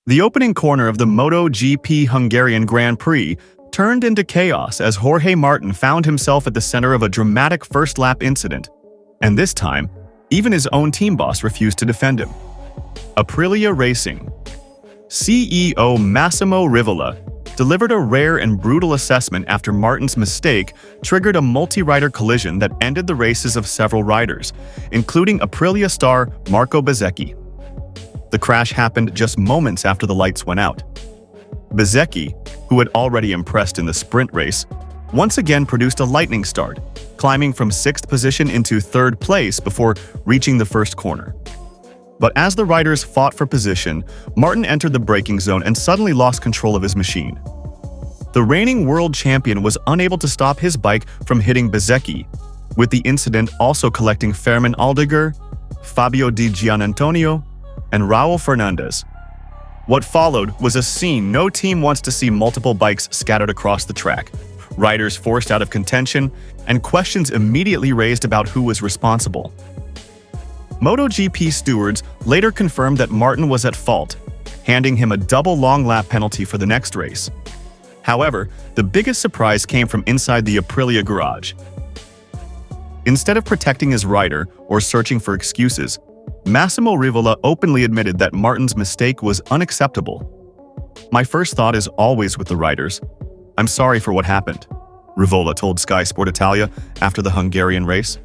The opening corner of the MotoGP Hungarian Grand Prix turned into chaos as Jorge Martin found himself at the center of a dramatic first-lap incident. And this time, even his own team boss refused to defend him. Aprilia Racing CEO Massimo Rivola delivered a rare and brutal assessment after Martin's mistake triggered a multi-rider collision that ended the races of several riders, including Aprilia star Marco Bezzecchi. The crash happened just moments after the lights went out. Bezzecchi, who had already impressed in the sprint race, once again produced a lightning start, climbing from 6th position into 3rd place before reaching the first corner. But as the riders fought for position, Martin entered the braking zone and suddenly lost control of his machine. The reigning world champion was unable to stop his bike from hitting Bezzecchi, with the incident also collecting Fermin Aldeguer, Fabio Di Gianantonio, and Raul Fernandez. What followed was a scene no team wants to see: multiple bikes scattered across the track, riders forced out of contention, and questions immediately raised about who was responsible. MotoGP stewards later confirmed that Martin was at fault, handing him a double long lap penalty for the next race. However, the biggest surprise came from inside the Aprilia garage. Instead of protecting his rider or searching for excuses, Massimo Rivola openly admitted that Martin's mistake was unacceptable. "My first thought is always with the riders. I'm sorry for what happened," Rivola told Sky Sport Italia after the Hungarian race.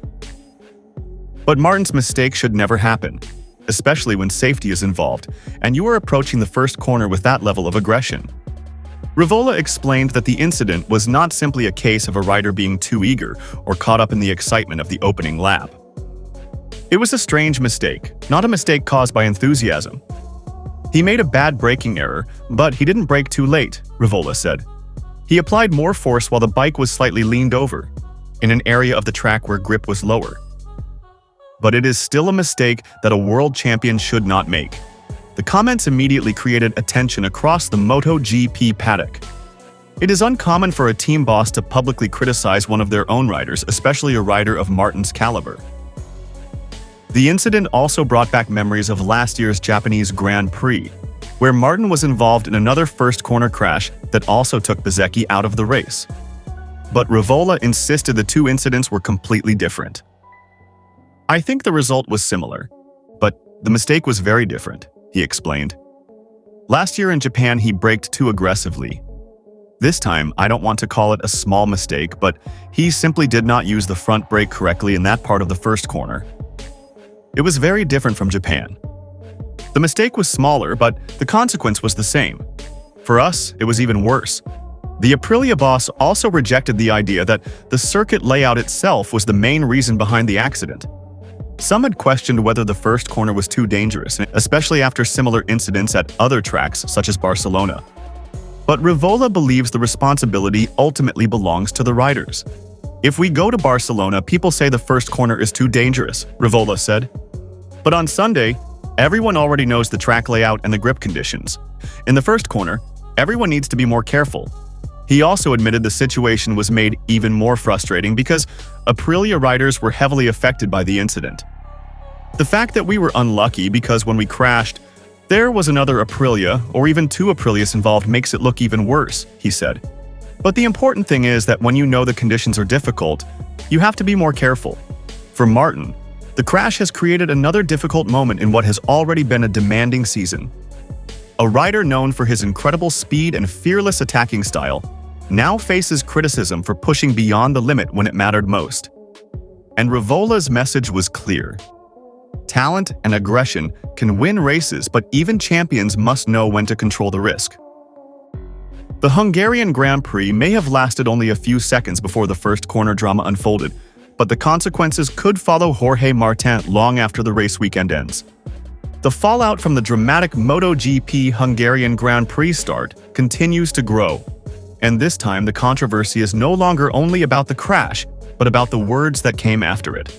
But Martin's mistake should never happen, especially when safety is involved, and you are approaching the first corner with that level of aggression. Rivola explained that the incident was not simply a case of a rider being too eager or caught up in the excitement of the opening lap. It was a strange mistake, not a mistake caused by enthusiasm. He made a bad braking error, but he didn't brake too late, Rivola said. He applied more force while the bike was slightly leaned over, in an area of the track where grip was lower. But it is still a mistake that a world champion should not make. The comments immediately created attention across the MotoGP paddock. It is uncommon for a team boss to publicly criticize one of their own riders, especially a rider of Martin's caliber. The incident also brought back memories of last year's Japanese Grand Prix, where Martin was involved in another first corner crash that also took Bezzecchi out of the race. But Rivola insisted the two incidents were completely different. "I think the result was similar, but the mistake was very different," he explained. "Last year in Japan, he braked too aggressively. This time, I don't want to call it a small mistake, but he simply did not use the front brake correctly in that part of the first corner. It was very different from Japan. The mistake was smaller, but the consequence was the same. For us, it was even worse." The Aprilia boss also rejected the idea that the circuit layout itself was the main reason behind the accident. Some had questioned whether the first corner was too dangerous, especially after similar incidents at other tracks such as Barcelona. But Rivola believes the responsibility ultimately belongs to the riders. "If we go to Barcelona, people say the first corner is too dangerous," Rivola said. "But on Sunday, everyone already knows the track layout and the grip conditions. In the first corner, everyone needs to be more careful." He also admitted the situation was made even more frustrating because Aprilia riders were heavily affected by the incident. "The fact that we were unlucky because when we crashed, there was another Aprilia or even two Aprilias involved makes it look even worse," he said. "But the important thing is that when you know the conditions are difficult, you have to be more careful." For Martin, the crash has created another difficult moment in what has already been a demanding season. A rider known for his incredible speed and fearless attacking style now faces criticism for pushing beyond the limit when it mattered most. And Rivola's message was clear. Talent and aggression can win races, but even champions must know when to control the risk. The Hungarian Grand Prix may have lasted only a few seconds before the first corner drama unfolded, but the consequences could follow Jorge Martin long after the race weekend ends. The fallout from the dramatic MotoGP Hungarian Grand Prix start continues to grow, and this time the controversy is no longer only about the crash, but about the words that came after it.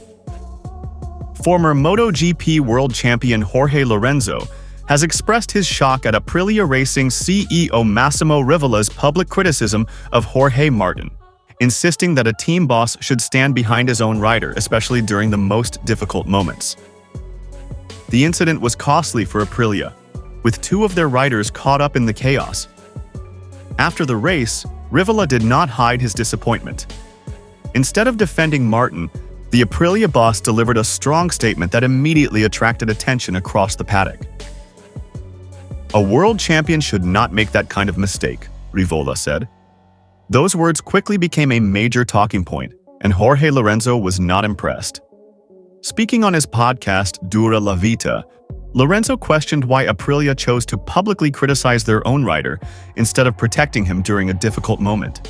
Former MotoGP world champion Jorge Lorenzo has expressed his shock at Aprilia Racing CEO Massimo Rivola's public criticism of Jorge Martin, insisting that a team boss should stand behind his own rider, especially during the most difficult moments. The incident was costly for Aprilia. with two of their riders caught up in the chaos. After the race, Rivola did not hide his disappointment. Instead of defending Martin, the Aprilia boss delivered a strong statement that immediately attracted attention across the paddock. "A world champion should not make that kind of mistake," Rivola said. Those words quickly became a major talking point, and Jorge Lorenzo was not impressed. Speaking on his podcast, Dura La Vita, Lorenzo questioned why Aprilia chose to publicly criticize their own rider instead of protecting him during a difficult moment.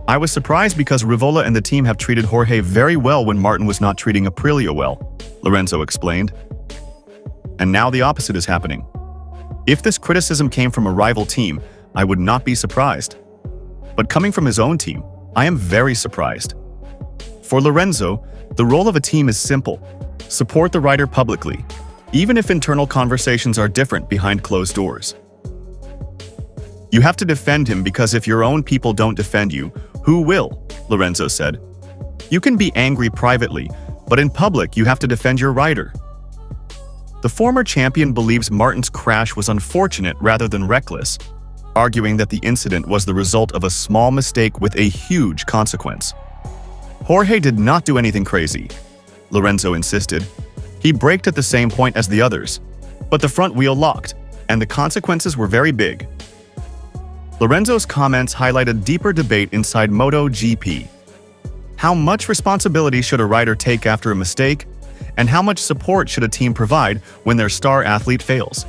"I was surprised because Rivola and the team have treated Jorge very well when Martin was not treating Aprilia well," Lorenzo explained. "And now the opposite is happening. If this criticism came from a rival team, I would not be surprised. But coming from his own team, I am very surprised." For Lorenzo, the role of a team is simple: support the rider publicly, even if internal conversations are different behind closed doors. "You have to defend him because if your own people don't defend you, who will?" Lorenzo said. "You can be angry privately, but in public you have to defend your rider." The former champion believes Martin's crash was unfortunate rather than reckless, arguing that the incident was the result of a small mistake with a huge consequence. "Jorge did not do anything crazy," Lorenzo insisted. "He braked at the same point as the others, but the front wheel locked, and the consequences were very big." Lorenzo's comments highlight a deeper debate inside MotoGP. How much responsibility should a rider take after a mistake, and how much support should a team provide when their star athlete fails?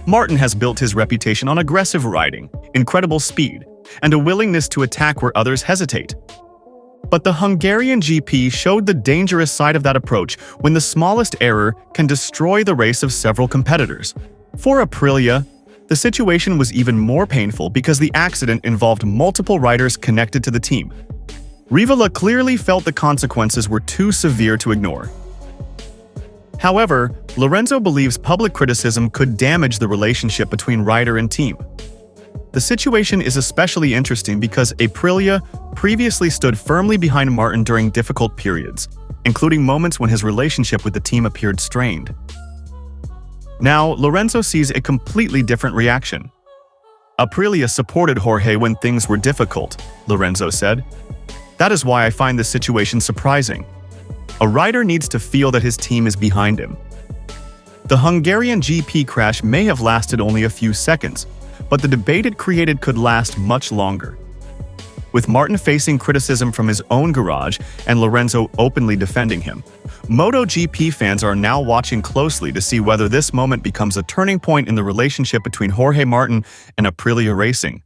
Martin has built his reputation on aggressive riding, incredible speed, and a willingness to attack where others hesitate. But the Hungarian GP showed the dangerous side of that approach when the smallest error can destroy the race of several competitors. For Aprilia, the situation was even more painful because the accident involved multiple riders connected to the team. Rivola clearly felt the consequences were too severe to ignore. However, Lorenzo believes public criticism could damage the relationship between rider and team. The situation is especially interesting because Aprilia previously stood firmly behind Martin during difficult periods, including moments when his relationship with the team appeared strained. Now, Lorenzo sees a completely different reaction. "Aprilia supported Jorge when things were difficult," Lorenzo said. "That is why I find this situation surprising. A rider needs to feel that his team is behind him." The Hungarian GP crash may have lasted only a few seconds, but the debate it created could last much longer. With Martin facing criticism from his own garage and Lorenzo openly defending him, MotoGP fans are now watching closely to see whether this moment becomes a turning point in the relationship between Jorge Martin and Aprilia Racing.